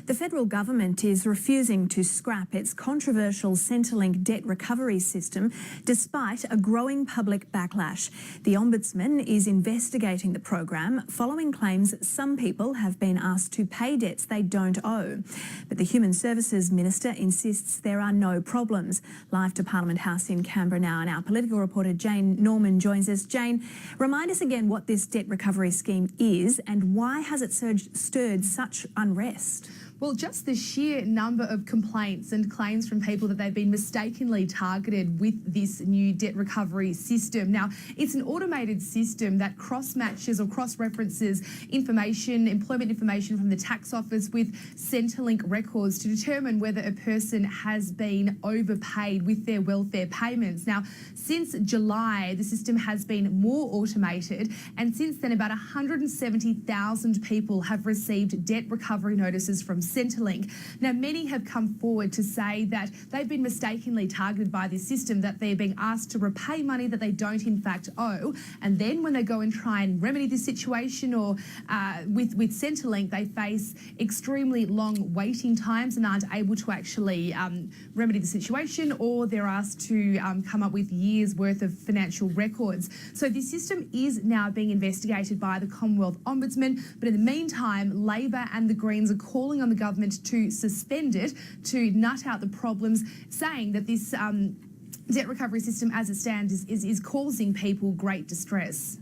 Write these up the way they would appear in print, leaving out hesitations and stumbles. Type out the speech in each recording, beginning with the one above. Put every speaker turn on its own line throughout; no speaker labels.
The federal government is refusing to scrap its controversial Centrelink debt recovery system despite a growing public backlash. The Ombudsman is investigating the program following claims some people have been asked to pay debts they don't owe. But the Human Services Minister insists there are no problems. Live to Parliament House in Canberra now, and our political reporter Jane Norman joins us. Jane, remind us again what this debt recovery scheme is and why has it stirred such unrest?
Well, just the sheer number of complaints and claims from people that they've been mistakenly targeted with this new debt recovery system. Now, it's an automated system that cross-matches or cross-references information, employment information from the tax office with Centrelink records to determine whether a person has been overpaid with their welfare payments. Now, since July, the system has been more automated, and since then, about 170,000 people have received debt recovery notices from Centrelink. Now, many have come forward to say that they've been mistakenly targeted by this system, that they're being asked to repay money that they don't in fact owe. And then when they go and try and remedy this situation or with Centrelink, they face extremely long waiting times and aren't able to actually remedy the situation, or they're asked to come up with years worth of financial records. So this system is now being investigated by the Commonwealth Ombudsman, but in the meantime, Labor and the Greens are calling on the government to suspend it, to nut out the problems, saying that this debt recovery system as it stands is causing people great distress.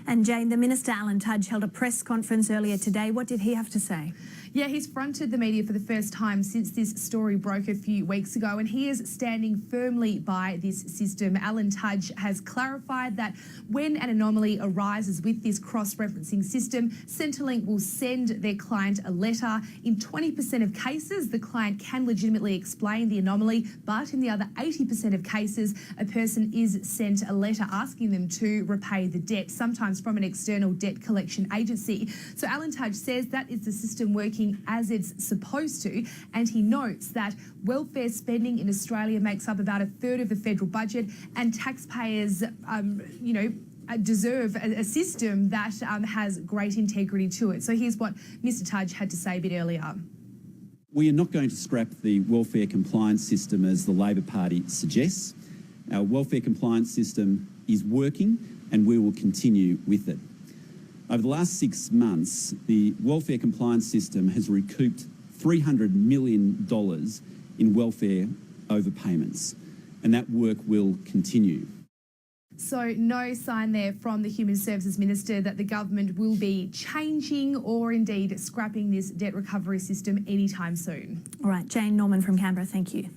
And Jane, the Minister Alan Tudge held a press conference earlier today. What did he have to say?
Yeah, he's fronted the media for the first time since this story broke a few weeks ago, and he is standing firmly by this system. Alan Tudge has clarified that when an anomaly arises with this cross-referencing system, Centrelink will send their client a letter. In 20% of cases, the client can legitimately explain the anomaly, but in the other 80% of cases, a person is sent a letter asking them to repay the debt, sometimes from an external debt collection agency. So Alan Tudge says that is the system working as it's supposed to, and he notes that welfare spending in Australia makes up about a third of the federal budget, and taxpayers, deserve a system that has great integrity to it. So here's what Mr Tudge had to say a bit earlier.
We are not going to scrap the welfare compliance system as the Labor Party suggests. Our welfare compliance system is working and we will continue with it. Over the last 6 months, the welfare compliance system has recouped $300 million in welfare overpayments, and that work will continue.
So no sign there from the Human Services Minister that the government will be changing or indeed scrapping this debt recovery system anytime soon.
All right, Jane Norman from Canberra, thank you.